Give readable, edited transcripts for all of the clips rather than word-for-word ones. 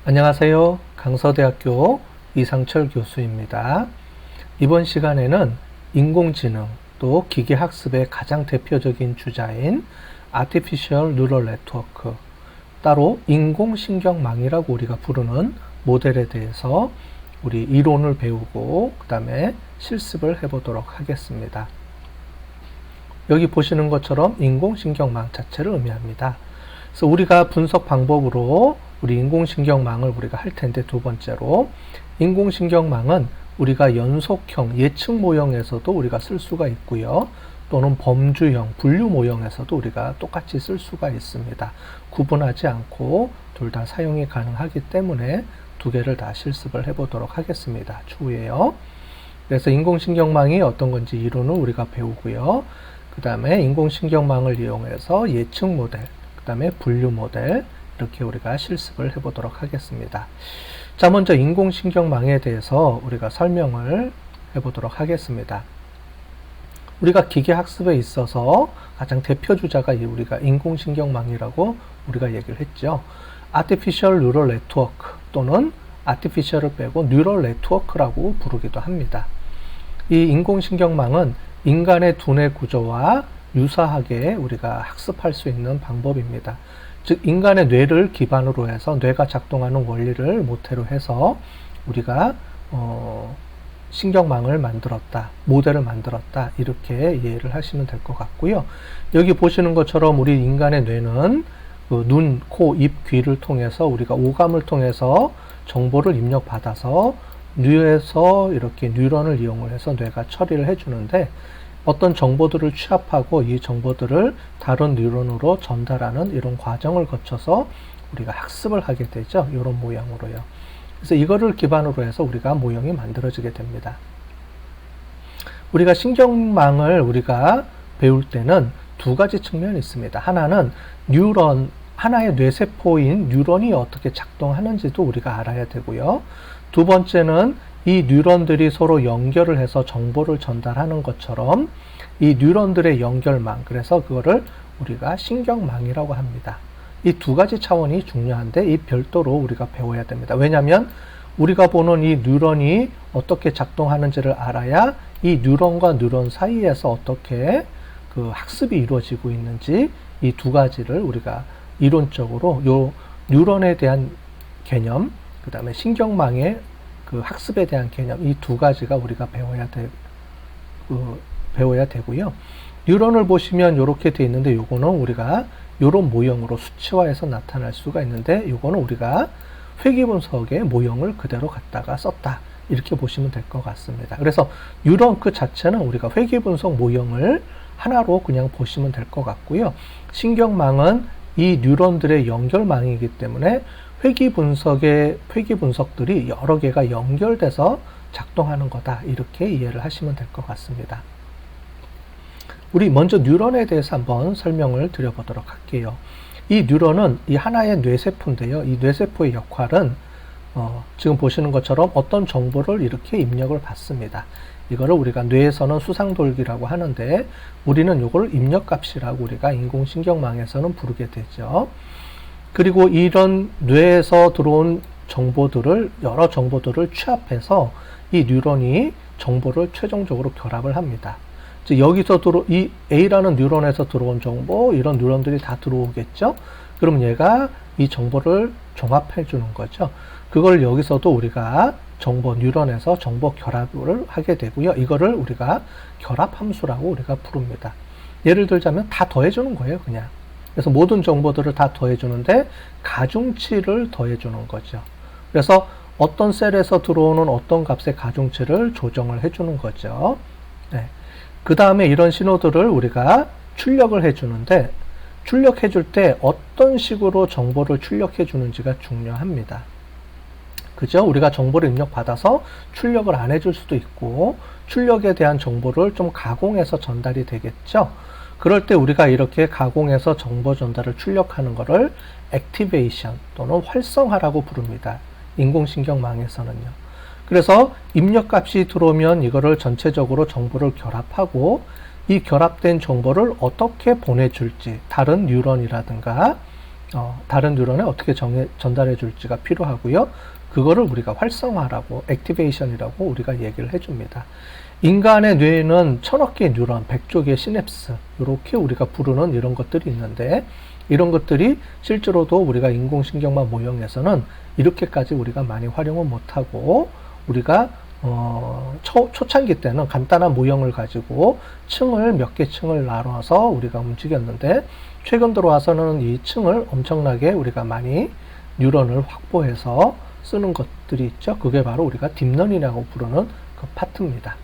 안녕하세요. 강서대학교 이상철 교수입니다. 이번 시간에는 인공지능 또 기계학습의 가장 대표적인 주자인 Artificial Neural Network, 따로 인공신경망이라고 우리가 부르는 모델에 대해서 우리 이론을 배우고 그 다음에 실습을 해보도록 하겠습니다. 여기 보시는 것처럼 인공신경망 자체를 의미합니다. 그래서 우리가 분석 방법으로 우리 인공신경망을 우리가 할 텐데, 두 번째로 인공신경망은 우리가 연속형 예측 모형에서도 우리가 쓸 수가 있고요. 또는 범주형 분류 모형에서도 우리가 똑같이 쓸 수가 있습니다. 구분하지 않고 둘 다 사용이 가능하기 때문에 두 개를 다 실습을 해보도록 하겠습니다. 추후에요. 그래서 인공신경망이 어떤 건지 이론을 우리가 배우고요. 그 다음에 인공신경망을 이용해서 예측 모델, 그 다음에 분류 모델, 이렇게 우리가 실습을 해보도록 하겠습니다. 자, 먼저 인공신경망에 대해서 우리가 설명을 해보도록 하겠습니다. 우리가 기계학습에 있어서 가장 대표주자가 우리가 인공신경망이라고 우리가 얘기를 했죠. Artificial Neural Network 또는 Artificial을 빼고 Neural Network라고 부르기도 합니다. 이 인공신경망은 인간의 두뇌 구조와 유사하게 우리가 학습할 수 있는 방법입니다. 즉, 인간의 뇌를 기반으로 해서 뇌가 작동하는 원리를 모태로 해서 우리가 신경망을 만들었다, 모델을 만들었다, 이렇게 이해를 하시면 될 것 같고요. 여기 보시는 것처럼 우리 인간의 뇌는 그 눈, 코, 입, 귀를 통해서 우리가 오감을 통해서 정보를 입력받아서 뇌에서 이렇게 뉴런을 이용을 해서 뇌가 처리를 해주는데, 어떤 정보들을 취합하고 이 정보들을 다른 뉴런으로 전달하는 이런 과정을 거쳐서 우리가 학습을 하게 되죠. 이런 모양으로요. 그래서 이거를 기반으로 해서 우리가 모형이 만들어지게 됩니다. 우리가 신경망을 우리가 배울 때는 두 가지 측면이 있습니다. 하나는 뉴런, 하나의 뇌세포인 뉴런이 어떻게 작동하는지도 우리가 알아야 되고요. 두 번째는 이 뉴런들이 서로 연결을 해서 정보를 전달하는 것처럼 이 뉴런들의 연결망, 그래서 그거를 우리가 신경망이라고 합니다. 이 두 가지 차원이 중요한데 이 별도로 우리가 배워야 됩니다. 왜냐하면 우리가 보는 이 뉴런이 어떻게 작동하는지를 알아야 이 뉴런과 뉴런 사이에서 어떻게 그 학습이 이루어지고 있는지, 이 두 가지를 우리가 이론적으로 요 뉴런에 대한 개념, 그 다음에 신경망의 그 학습에 대한 개념, 이 두 가지가 우리가 배워야 되고요. 뉴런을 보시면 이렇게 돼 있는데, 요거는 우리가 요런 모형으로 수치화해서 나타날 수가 있는데, 요거는 우리가 회귀분석의 모형을 그대로 갖다가 썼다, 이렇게 보시면 될 것 같습니다. 그래서 뉴런 그 자체는 우리가 회귀분석 모형을 하나로 그냥 보시면 될 것 같고요. 신경망은 이 뉴런들의 연결망이기 때문에 회귀분석들이 여러 개가 연결돼서 작동하는 거다, 이렇게 이해를 하시면 될 것 같습니다. 우리 먼저 뉴런에 대해서 한번 설명을 드려보도록 할게요. 이 뉴런은 이 하나의 뇌세포인데요. 이 뇌세포의 역할은 지금 보시는 것처럼 어떤 정보를 이렇게 입력을 받습니다. 이거를 우리가 뇌에서는 수상돌기라고 하는데, 우리는 이걸 입력값이라고 우리가 인공신경망에서는 부르게 되죠. 그리고 이런 뇌에서 들어온 정보들을, 여러 정보들을 취합해서 이 뉴런이 정보를 최종적으로 결합을 합니다. 즉, 여기서 이 A라는 뉴런에서 들어온 정보, 이런 뉴런들이 다 들어오겠죠? 그럼 얘가 이 정보를 종합해 주는 거죠. 그걸 여기서도 우리가 정보 뉴런에서 정보 결합을 하게 되고요. 이거를 우리가 결합함수라고 우리가 부릅니다. 예를 들자면 다 더해 주는 거예요, 그냥. 그래서 모든 정보들을 다 더해주는데 가중치를 더해주는 거죠. 그래서 어떤 셀에서 들어오는 어떤 값의 가중치를 조정을 해주는 거죠. 네. 그 다음에 이런 신호들을 우리가 출력을 해주는데, 출력해줄 때 어떤 식으로 정보를 출력해주는지가 중요합니다. 그죠? 우리가 정보를 입력받아서 출력을 안 해줄 수도 있고, 출력에 대한 정보를 좀 가공해서 전달이 되겠죠? 그럴 때 우리가 이렇게 가공해서 정보 전달을 출력하는 것을 액티베이션 또는 활성화라고 부릅니다. 인공신경망에서는요. 그래서 입력값이 들어오면 이거를 전체적으로 정보를 결합하고, 이 결합된 정보를 어떻게 보내줄지 다른 뉴런이라든가 다른 뉴런에 어떻게 전달해 줄지가 필요하고요. 그거를 우리가 활성화라고, 액티베이션이라고 우리가 얘기를 해줍니다. 인간의 뇌에는 1000억 개의 뉴런, 100조 개의 시냅스, 이렇게 우리가 부르는 이런 것들이 있는데, 이런 것들이 실제로도 우리가 인공신경망 모형에서는 이렇게까지 우리가 많이 활용을 못하고, 우리가 초창기 때는 간단한 모형을 가지고 층을 몇 개 층을 나눠서 우리가 움직였는데, 최근 들어와서는 이 층을 엄청나게 우리가 많이 뉴런을 확보해서 쓰는 것들이 있죠. 그게 바로 우리가 딥러닝이라고 부르는 그 파트입니다.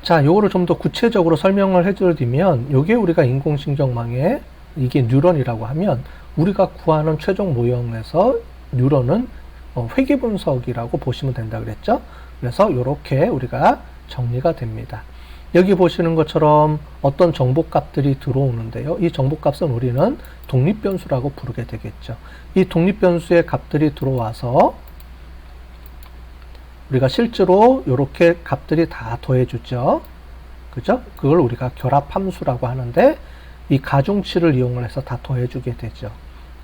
자, 요거를 좀 더 구체적으로 설명을 해드리면, 요게 우리가 인공신경망에 이게 뉴런이라고 하면, 우리가 구하는 최종 모형에서 뉴런은 회귀분석이라고 보시면 된다 그랬죠. 그래서 요렇게 우리가 정리가 됩니다. 여기 보시는 것처럼 어떤 정보값들이 들어오는데요. 이 정보값은 우리는 독립변수라고 부르게 되겠죠. 이 독립변수의 값들이 들어와서 우리가 실제로 이렇게 값들이 다 더해주죠. 그죠? 그걸 우리가 결합함수라고 하는데, 이 가중치를 이용을 해서 다 더해주게 되죠.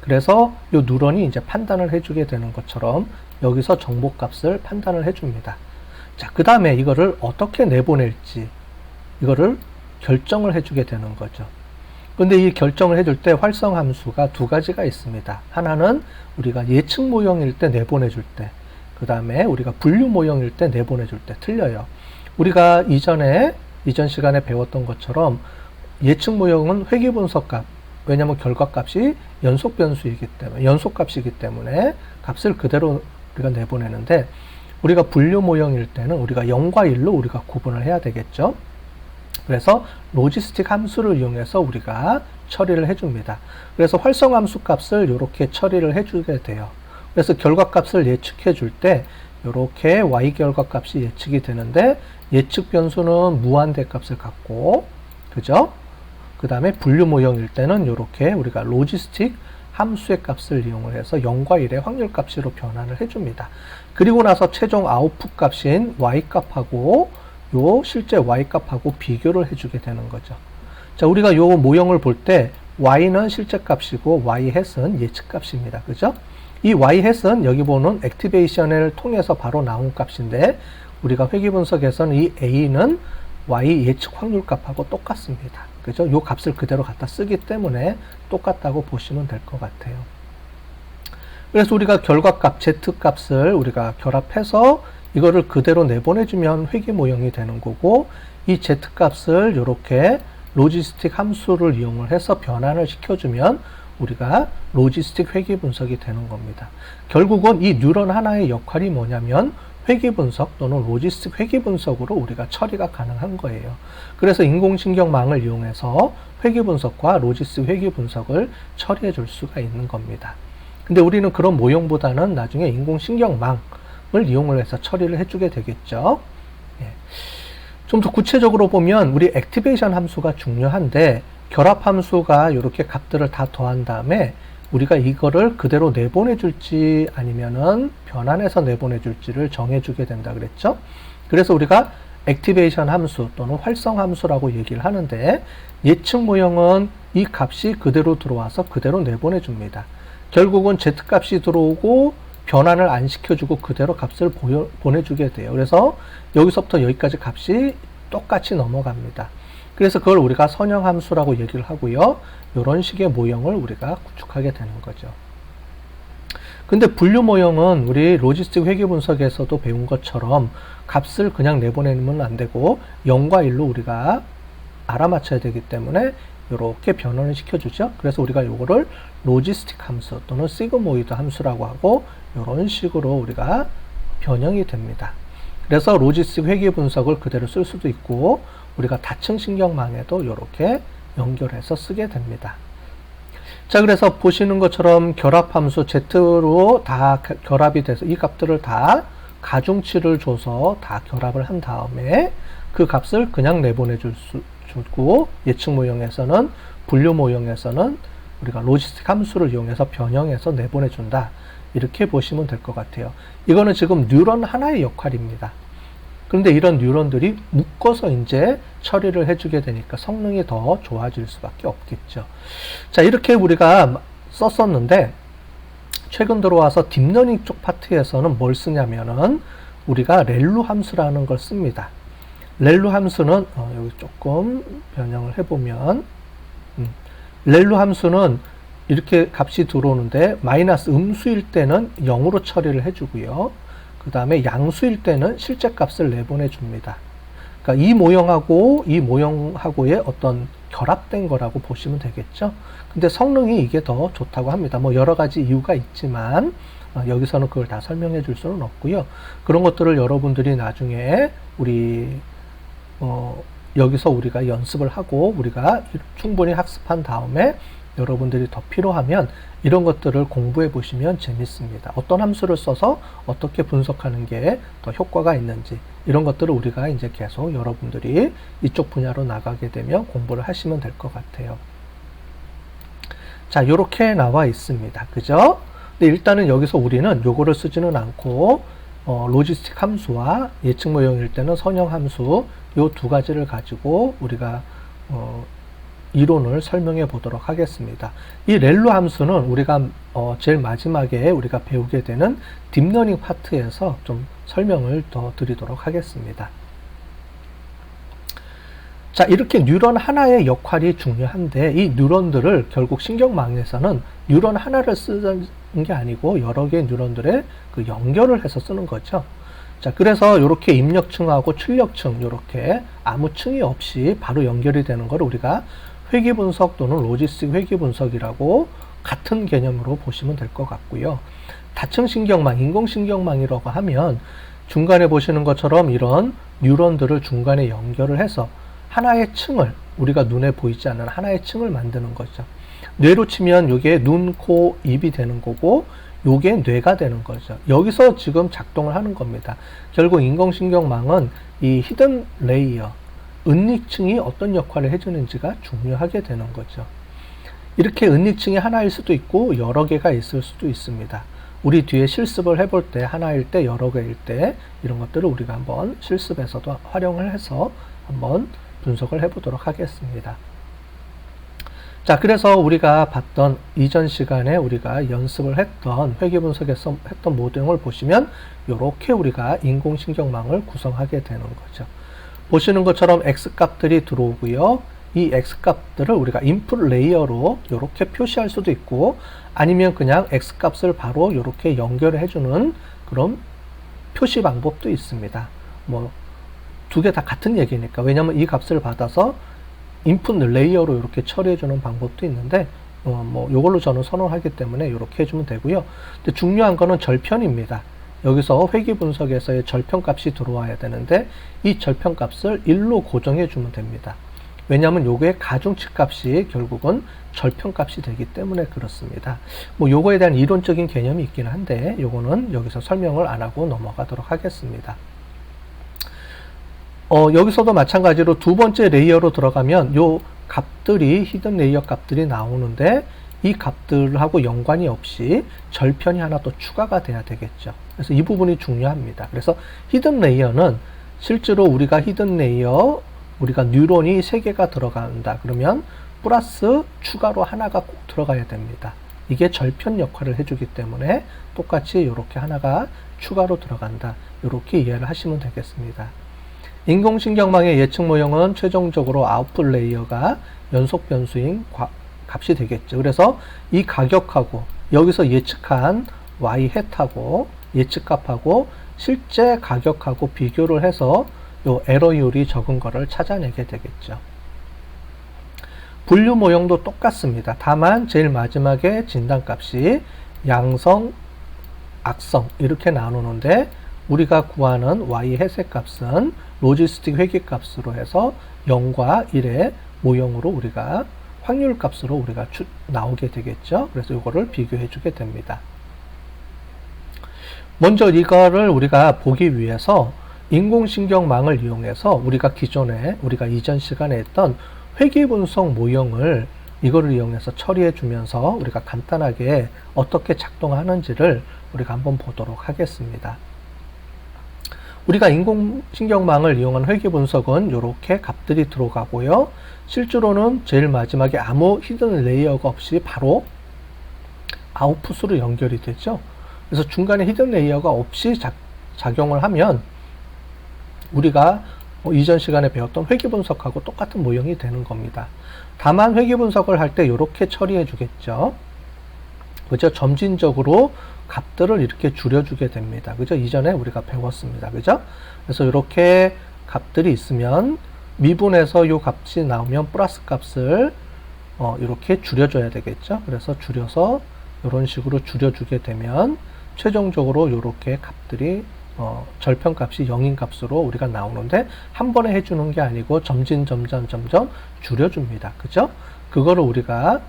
그래서 이 뉴런이 이제 판단을 해주게 되는 것처럼 여기서 정보값을 판단을 해줍니다. 자, 그 다음에 이거를 어떻게 내보낼지 이거를 결정을 해주게 되는 거죠. 근데 이 결정을 해줄 때 활성함수가 두 가지가 있습니다. 하나는 우리가 예측 모형일 때 내보내줄 때, 그 다음에 우리가 분류 모형일 때 내보내줄 때 틀려요. 우리가 이전 시간에 배웠던 것처럼 예측 모형은 회귀분석값, 왜냐하면 결과값이 연속값이기 때문에 값을 그대로 우리가 내보내는데, 우리가 분류 모형일 때는 우리가 0과 1로 우리가 구분을 해야 되겠죠. 그래서 로지스틱 함수를 이용해서 우리가 처리를 해줍니다. 그래서 활성함수 값을 이렇게 처리를 해주게 돼요. 그래서 결과값을 예측해 줄 때 이렇게 y 결과값이 예측이 되는데, 예측 변수는 무한대 값을 갖고, 그죠? 그 다음에 분류 모형일 때는 이렇게 우리가 로지스틱 함수의 값을 이용을 해서 0과 1의 확률 값으로 변환을 해줍니다. 그리고 나서 최종 아웃풋 값인 y 값하고 요 실제 y 값하고 비교를 해주게 되는 거죠. 자, 우리가 요 모형을 볼 때 y는 실제 값이고 y 햇은 예측 값입니다. 그죠? 이 y 햇은 여기 보는 액티베이션을 통해서 바로 나온 값인데, 우리가 회귀 분석에서는 이 a는 y 예측 확률 값하고 똑같습니다. 그죠? 요 값을 그대로 갖다 쓰기 때문에 똑같다고 보시면 될 것 같아요. 그래서 우리가 결과값 z 값을 우리가 결합해서 이거를 그대로 내보내주면 회귀 모형이 되는 거고, 이 z 값을 이렇게 로지스틱 함수를 이용을 해서 변환을 시켜주면 우리가 로지스틱 회귀 분석이 되는 겁니다. 결국은 이 뉴런 하나의 역할이 뭐냐면 회귀 분석 또는 로지스틱 회귀 분석으로 우리가 처리가 가능한 거예요. 그래서 인공신경망을 이용해서 회귀 분석과 로지스틱 회귀 분석을 처리해 줄 수가 있는 겁니다. 근데 우리는 그런 모형보다는 나중에 인공신경망을 이용을 해서 처리를 해주게 되겠죠. 예. 좀 더 구체적으로 보면 우리 액티베이션 함수가 중요한데, 결합 함수가 이렇게 값들을 다 더한 다음에 우리가 이거를 그대로 내보내줄지 아니면은 변환해서 내보내줄지를 정해주게 된다 그랬죠. 그래서 우리가 액티베이션 함수 또는 활성 함수라고 얘기를 하는데, 예측 모형은 이 값이 그대로 들어와서 그대로 내보내줍니다. 결국은 z 값이 들어오고 변환을 안 시켜주고 그대로 값을 보내주게 돼요. 그래서 여기서부터 여기까지 값이 똑같이 넘어갑니다. 그래서 그걸 우리가 선형함수라고 얘기를 하고요. 이런 식의 모형을 우리가 구축하게 되는 거죠. 근데 분류 모형은 우리 로지스틱 회귀 분석에서도 배운 것처럼 값을 그냥 내보내면 안 되고 0과 1로 우리가 알아맞혀야 되기 때문에 이렇게 변환을 시켜주죠. 그래서 우리가 이거를 로지스틱 함수 또는 시그모이드 함수라고 하고 이런 식으로 우리가 변형이 됩니다. 그래서 로지스틱 회귀 분석을 그대로 쓸 수도 있고, 우리가 다층 신경망에도 이렇게 연결해서 쓰게 됩니다. 자, 그래서 보시는 것처럼 결합함수 Z로 다 결합이 돼서 이 값들을 다 가중치를 줘서 다 결합을 한 다음에 그 값을 그냥 내보내 주고, 예측 모형에서는 분류 모형에서는 우리가 로지스틱 함수를 이용해서 변형해서 내보내준다. 이렇게 보시면 될 것 같아요. 이거는 지금 뉴런 하나의 역할입니다. 그런데 이런 뉴런들이 묶어서 이제 처리를 해주게 되니까 성능이 더 좋아질 수밖에 없겠죠. 자, 이렇게 우리가 썼었는데 최근 들어와서 딥러닝 쪽 파트에서는 뭘 쓰냐면은 우리가 렐루 함수라는 걸 씁니다. 렐루 함수는 여기 조금 변형을 해보면 렐루 함수는 이렇게 값이 들어오는데 마이너스 음수일 때는 0으로 처리를 해주고요. 그 다음에 양수일 때는 실제 값을 내보내줍니다. 그러니까 이 모형하고 이 모형하고의 어떤 결합된 거라고 보시면 되겠죠. 근데 성능이 이게 더 좋다고 합니다. 뭐 여러 가지 이유가 있지만 여기서는 그걸 다 설명해 줄 수는 없고요. 그런 것들을 여러분들이 나중에 우리 여기서 우리가 연습을 하고 우리가 충분히 학습한 다음에 여러분들이 더 필요하면 이런 것들을 공부해 보시면 재밌습니다. 어떤 함수를 써서 어떻게 분석하는 게 더 효과가 있는지 이런 것들을 우리가 이제 계속 여러분들이 이쪽 분야로 나가게 되면 공부를 하시면 될 것 같아요. 자, 요렇게 나와 있습니다. 그죠? 근데 일단은 여기서 우리는 요거를 쓰지는 않고 로지스틱 함수와 예측 모형일 때는 선형 함수 요 두 가지를 가지고 우리가 이론을 설명해 보도록 하겠습니다. 이 렐루 함수는 우리가 제일 마지막에 우리가 배우게 되는 딥러닝 파트에서 좀 설명을 더 드리도록 하겠습니다. 자, 이렇게 뉴런 하나의 역할이 중요한데 이 뉴런들을 결국 신경망에서는 뉴런 하나를 쓰는 게 아니고 여러 개의 뉴런들의 그 연결을 해서 쓰는 거죠. 자, 그래서 이렇게 입력층하고 출력층 이렇게 아무 층이 없이 바로 연결이 되는 걸 우리가 회귀분석 또는 로지스틱 회귀분석이라고 같은 개념으로 보시면 될 것 같고요. 다층신경망, 인공신경망이라고 하면 중간에 보시는 것처럼 이런 뉴런들을 중간에 연결을 해서 하나의 층을 우리가 눈에 보이지 않는 하나의 층을 만드는 거죠. 뇌로 치면 이게 눈, 코, 입이 되는 거고 요게 뇌가 되는 거죠. 여기서 지금 작동을 하는 겁니다. 결국 인공신경망은 이 히든 레이어, 은닉층이 어떤 역할을 해주는지가 중요하게 되는 거죠. 이렇게 은닉층이 하나일 수도 있고 여러 개가 있을 수도 있습니다. 우리 뒤에 실습을 해볼 때 하나일 때 여러 개일 때 이런 것들을 우리가 한번 실습에서도 활용을 해서 한번 분석을 해보도록 하겠습니다. 자, 그래서 우리가 봤던 이전 시간에 우리가 연습을 했던 회귀분석에서 했던 모델을 보시면 이렇게 우리가 인공신경망을 구성하게 되는 거죠. 보시는 것처럼 X값들이 들어오고요. 이 X값들을 우리가 인풋 레이어로 이렇게 표시할 수도 있고 아니면 그냥 X값을 바로 이렇게 연결을 해주는 그런 표시 방법도 있습니다. 뭐 두 개 다 같은 얘기니까. 왜냐면 이 값을 받아서 인풋 레이어로 이렇게 처리해주는 방법도 있는데 뭐 이걸로 저는 선호하기 때문에 이렇게 해주면 되고요. 근데 중요한 거는 절편입니다. 여기서 회귀분석에서의 절편값이 들어와야 되는데 이 절편값을 1로 고정해 주면 됩니다. 왜냐하면 요거의 가중치 값이 결국은 절편값이 되기 때문에 그렇습니다. 뭐 요거에 대한 이론적인 개념이 있긴 한데 요거는 여기서 설명을 안 하고 넘어가도록 하겠습니다. 여기서도 마찬가지로 두 번째 레이어로 들어가면 요 값들이 히든 레이어 값들이 나오는데 이 값들하고 연관이 없이 절편이 하나 또 추가가 돼야 되겠죠. 그래서 이 부분이 중요합니다. 그래서 히든 레이어는 실제로 우리가 히든 레이어 우리가 뉴런이 3개가 들어간다 그러면 플러스 추가로 하나가 꼭 들어가야 됩니다. 이게 절편 역할을 해주기 때문에 똑같이 이렇게 하나가 추가로 들어간다 이렇게 이해를 하시면 되겠습니다. 인공신경망의 예측 모형은 최종적으로 아웃풋 레이어가 연속 변수인 값이 되겠죠. 그래서 이 가격하고 여기서 예측한 y 햇하고 예측값하고 실제 가격하고 비교를 해서 요 에러율이 적은 거를 찾아내게 되겠죠. 분류 모형도 똑같습니다. 다만 제일 마지막에 진단값이 양성, 악성 이렇게 나누는데 우리가 구하는 y 햇의 값은 로지스틱 회귀값으로 해서 0과 1의 모형으로 우리가 확률 값으로 우리가 나오게 되겠죠. 그래서 이거를 비교해 주게 됩니다. 먼저 이거를 우리가 보기 위해서 인공신경망을 이용해서 우리가 기존에 우리가 이전 시간에 했던 회귀분석 모형을 이거를 이용해서 처리해 주면서 우리가 간단하게 어떻게 작동하는지를 우리가 한번 보도록 하겠습니다. 우리가 인공신경망을 이용한 회귀분석은 이렇게 값들이 들어가고요. 실제로는 제일 마지막에 아무 히든 레이어가 없이 바로 아웃풋으로 연결이 되죠. 그래서 중간에 히든 레이어가 없이 작용을 하면 우리가 이전 시간에 배웠던 회귀분석하고 똑같은 모형이 되는 겁니다. 다만 회귀분석을 할 때 이렇게 처리해 주겠죠. 그죠? 점진적으로 값들을 이렇게 줄여주게 됩니다. 그죠? 이전에 우리가 배웠습니다. 그죠? 그래서 이렇게 값들이 있으면 미분에서 이 값이 나오면 플러스 값을 이렇게 줄여줘야 되겠죠. 그래서 줄여서 이런 식으로 줄여주게 되면 최종적으로 이렇게 값들이 절편값이 0인 값으로 우리가 나오는데 한 번에 해주는 게 아니고 점점 줄여줍니다. 그죠? 그거를 우리가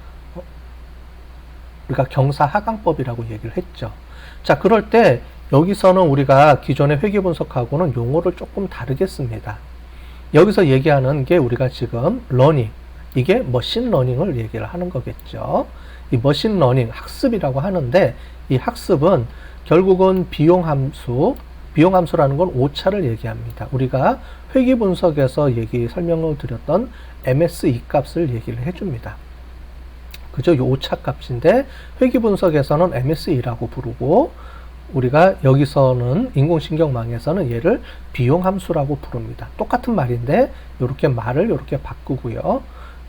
경사하강법이라고 얘기를 했죠. 자, 그럴 때 여기서는 우리가 기존의 회귀분석하고는 용어를 조금 다르게 씁니다. 여기서 얘기하는 게 우리가 지금 러닝, 이게 머신러닝을 얘기를 하는 거겠죠. 이 머신러닝, 학습이라고 하는데 이 학습은 결국은 비용함수라는 건 오차를 얘기합니다. 우리가 회귀분석에서 설명을 드렸던 MSE 값을 얘기를 해줍니다. 그죠? 이 오차 값인데 회귀분석에서는 MSE라고 부르고 우리가 여기서는 인공신경망에서는 얘를 비용함수라고 부릅니다. 똑같은 말인데 이렇게 말을 이렇게 바꾸고요.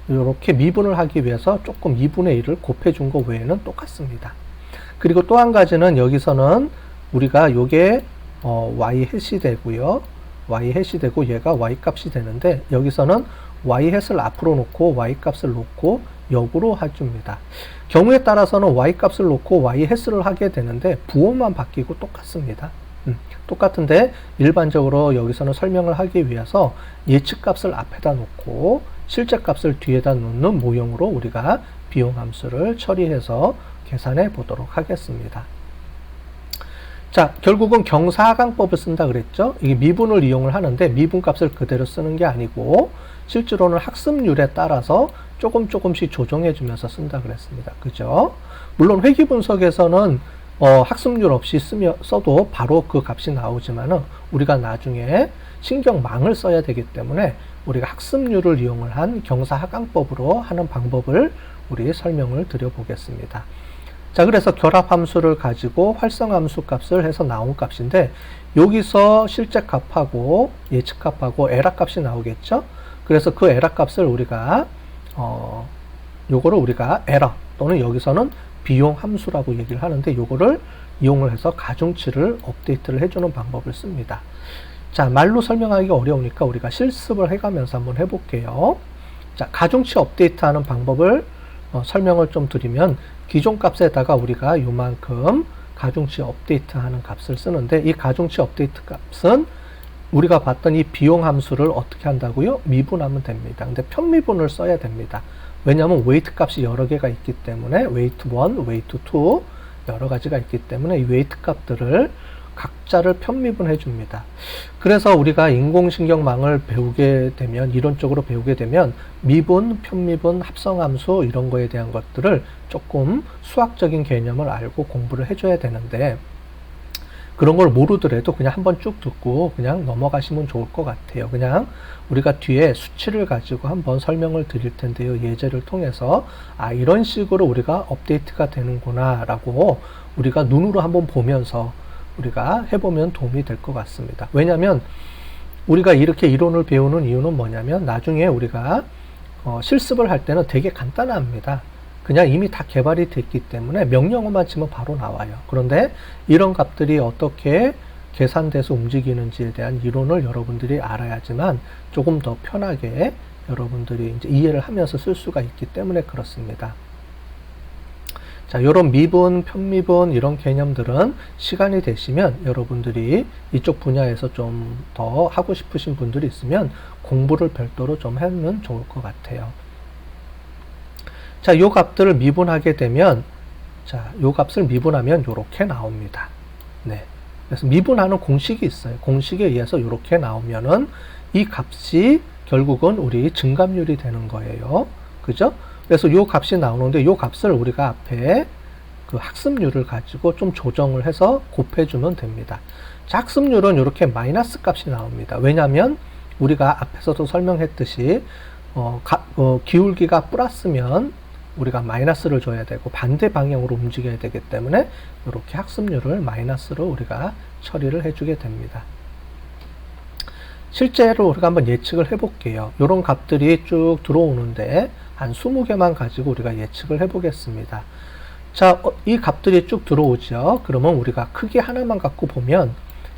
이렇게 미분을 하기 위해서 조금 2분의 1을 곱해준 거 외에는 똑같습니다. 그리고 또 한 가지는 여기서는 우리가 요게 y 햇이 되고요. y 햇이 되고 얘가 y 값이 되는데 여기서는 y 햇을 앞으로 놓고 y 값을 놓고 역으로 해줍니다. 경우에 따라서는 y 값을 놓고 y 햇을 하게 되는데 부호만 바뀌고 똑같습니다. 똑같은데 일반적으로 여기서는 설명을 하기 위해서 예측 값을 앞에다 놓고 실제 값을 뒤에다 놓는 모형으로 우리가 비용함수를 처리해서 계산해 보도록 하겠습니다. 자, 결국은 경사하강법을 쓴다 그랬죠. 이게 미분을 이용을 하는데 미분값을 그대로 쓰는 게 아니고 실제로는 학습률에 따라서 조금씩 조정해 주면서 쓴다 그랬습니다. 그죠? 물론 회귀분석에서는 학습률 없이 써도 바로 그 값이 나오지만은 우리가 나중에 신경망을 써야 되기 때문에 우리가 학습률을 이용을 한 경사하강법으로 하는 방법을 우리 설명을 드려보겠습니다. 자, 그래서 결합함수를 가지고 활성함수 값을 해서 나온 값인데 여기서 실제 값하고 예측 값하고 에라 값이 나오겠죠. 그래서 그 에라 값을 우리가 요거를 우리가 에러 또는 여기서는 비용 함수라고 얘기를 하는데 요거를 이용을 해서 가중치를 업데이트를 해주는 방법을 씁니다. 자, 말로 설명하기가 어려우니까 우리가 실습을 해가면서 한번 해볼게요. 자, 가중치 업데이트 하는 방법을 설명을 좀 드리면 기존 값에다가 우리가 요만큼 가중치 업데이트 하는 값을 쓰는데 이 가중치 업데이트 값은 우리가 봤던 이 비용 함수를 어떻게 한다고요? 미분하면 됩니다. 근데 편미분을 써야 됩니다. 왜냐하면 웨이트 값이 여러 개가 있기 때문에 웨이트 1, 웨이트 2 여러 가지가 있기 때문에 이 웨이트 값들을 각자를 편미분해 줍니다. 그래서 우리가 인공신경망을 배우게 되면 이론적으로 배우게 되면 미분, 편미분, 합성함수 이런 거에 대한 것들을 조금 수학적인 개념을 알고 공부를 해줘야 되는데 그런 걸 모르더라도 그냥 한번 쭉 듣고 그냥 넘어가시면 좋을 것 같아요. 그냥 우리가 뒤에 수치를 가지고 한번 설명을 드릴 텐데요. 예제를 통해서 이런 식으로 우리가 업데이트가 되는구나 라고 우리가 눈으로 한번 보면서 우리가 해보면 도움이 될 것 같습니다. 왜냐하면 우리가 이렇게 이론을 배우는 이유는 뭐냐면 나중에 우리가 실습을 할 때는 되게 간단합니다. 그냥 이미 다 개발이 됐기 때문에 명령어만 치면 바로 나와요. 그런데 이런 값들이 어떻게 계산돼서 움직이는지에 대한 이론을 여러분들이 알아야지만 조금 더 편하게 여러분들이 이제 이해를 하면서 쓸 수가 있기 때문에 그렇습니다. 자, 이런 미분, 편미분 이런 개념들은 시간이 되시면 여러분들이 이쪽 분야에서 좀 더 하고 싶으신 분들이 있으면 공부를 별도로 좀 하면 좋을 것 같아요. 자, 요 값들을 미분하게 되면 요 값을 미분하면 요렇게 나옵니다. 네. 그래서 미분하는 공식이 있어요. 공식에 의해서 요렇게 나오면은 이 값이 결국은 우리 증감률이 되는 거예요. 그죠? 그래서 요 값이 나오는데 요 값을 우리가 앞에 그 학습률을 가지고 좀 조정을 해서 곱해주면 됩니다. 자, 학습률은 이렇게 마이너스 값이 나옵니다. 왜냐하면 우리가 앞에서도 설명했듯이 기울기가 플러스면 우리가 마이너스를 줘야 되고 반대 방향으로 움직여야 되기 때문에 이렇게 학습률을 마이너스로 우리가 처리를 해주게 됩니다. 실제로 우리가 한번 예측을 해볼게요. 이런 값들이 쭉 들어오는데 한 20개만 가지고 우리가 예측을 해보겠습니다. 자, 이 값들이 쭉 들어오죠. 그러면 우리가 크기 하나만 갖고 보면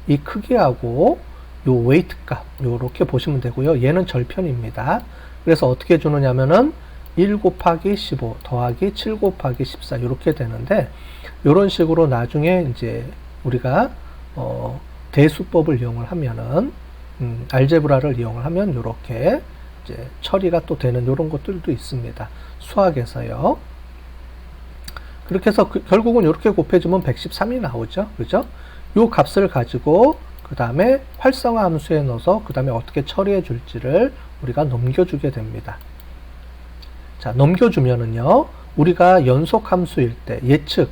이 크기하고 요 웨이트 값 요렇게 보시면 되고요. 얘는 절편입니다. 그래서 어떻게 주느냐면은 1 곱하기 15 더하기 7 곱하기 14 이렇게 되는데, 이런 식으로 나중에 이제 우리가 대수법을 이용을 하면은 알제브라를 이용을 하면 이렇게 이제 처리가 또 되는 이런 것들도 있습니다. 수학에서요. 그렇게 해서 결국은 이렇게 곱해주면 113이 나오죠. 그죠? 요 값을 가지고 그 다음에 활성화 함수에 넣어서 그 다음에 어떻게 처리해 줄지를 우리가 넘겨주게 됩니다. 자, 넘겨주면은요, 우리가 연속 함수일 때, 예측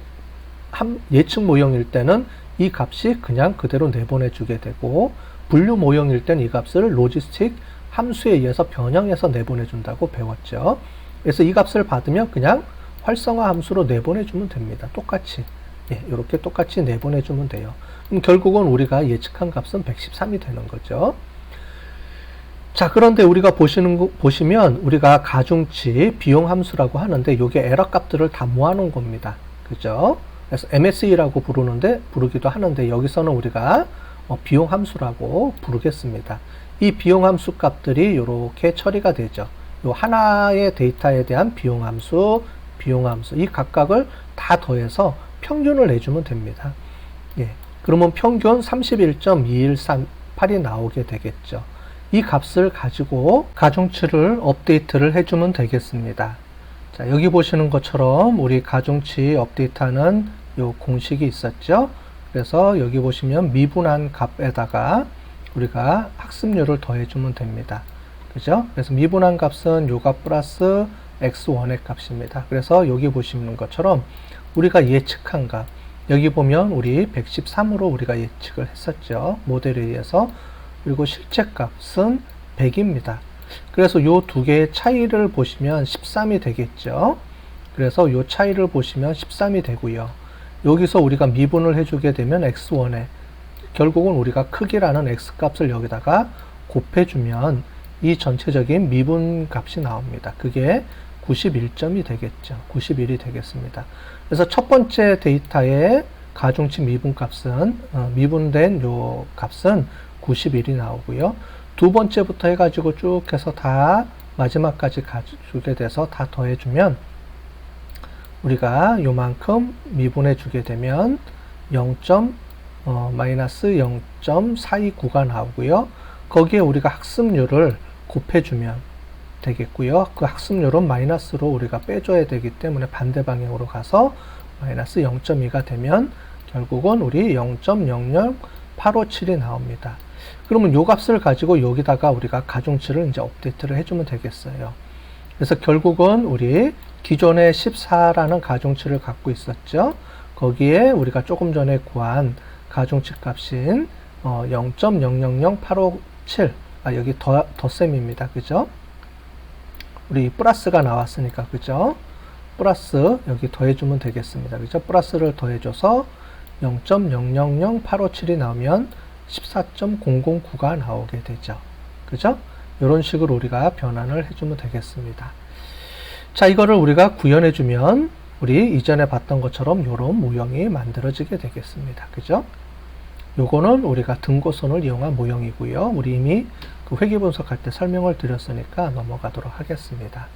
모형일 때는 이 값이 그냥 그대로 내보내주게 되고, 분류 모형일 때는 이 값을 로지스틱 함수에 의해서 변형해서 내보내준다고 배웠죠. 그래서 이 값을 받으면 그냥 활성화 함수로 내보내주면 됩니다. 똑같이. 예, 이렇게 똑같이 내보내주면 돼요. 그럼 결국은 우리가 예측한 값은 113이 되는 거죠. 자, 그런데 우리가 보시면 우리가 가중치 비용 함수라고 하는데 이게 에러 값들을 다 모아놓은 겁니다. 그죠? 그래서 MSE라고 부르기도 하는데 여기서는 우리가 비용 함수라고 부르겠습니다. 이 비용 함수 값들이 이렇게 처리가 되죠. 요 하나의 데이터에 대한 비용 함수, 이 각각을 다 더해서 평균을 내주면 됩니다. 예. 그러면 평균 31.2138이 나오게 되겠죠. 이 값을 가지고 가중치를 업데이트를 해주면 되겠습니다. 자, 여기 보시는 것처럼 우리 가중치 업데이트하는 요 공식이 있었죠. 그래서 여기 보시면 미분한 값에다가 우리가 학습률을 더해주면 됩니다. 그죠? 그래서 미분한 값은 요 값 플러스 x1의 값입니다. 그래서 여기 보시는 것처럼 우리가 예측한 값, 여기 보면 우리 113으로 우리가 예측을 했었죠. 모델에 의해서. 그리고 실제 값은 100입니다. 그래서 요 두 개의 차이를 보시면 13이 되겠죠. 그래서 요 차이를 보시면 13이 되고요. 여기서 우리가 미분을 해주게 되면 x1에 결국은 우리가 크기라는 x값을 여기다가 곱해주면 이 전체적인 미분 값이 나옵니다. 그게 91점이 되겠죠. 91이 되겠습니다. 그래서 첫 번째 데이터의 가중치 미분 값은 미분된 요 값은 91이 나오고요. 두 번째부터 해가지고 쭉 해서 다 마지막까지 가주게 돼서 다 더해주면 우리가 요만큼 미분해 주게 되면 마이너스 0.429가 나오고요. 거기에 우리가 학습률을 곱해주면 되겠고요. 그 학습률은 마이너스로 우리가 빼줘야 되기 때문에 반대 방향으로 가서 마이너스 0.2가 되면 결국은 우리 0.00857이 나옵니다. 그러면 요 값을 가지고 여기다가 우리가 가중치를 이제 업데이트를 해주면 되겠어요. 그래서 결국은 우리 기존에 14라는 가중치를 갖고 있었죠. 거기에 우리가 조금 전에 구한 가중치 값인 0.000857, 여기 덧셈입니다. 그죠? 우리 플러스가 나왔으니까, 그죠? 플러스 여기 더해주면 되겠습니다. 그죠? 플러스를 더해줘서 0.000857이 나오면 14.009가 나오게 되죠. 그죠? 이런 식으로 우리가 변환을 해주면 되겠습니다. 자, 이거를 우리가 구현해주면 우리 이전에 봤던 것처럼 이런 모형이 만들어지게 되겠습니다. 그죠? 요거는 우리가 등고선을 이용한 모형이고요. 우리 이미 그 회계 분석할 때 설명을 드렸으니까 넘어가도록 하겠습니다.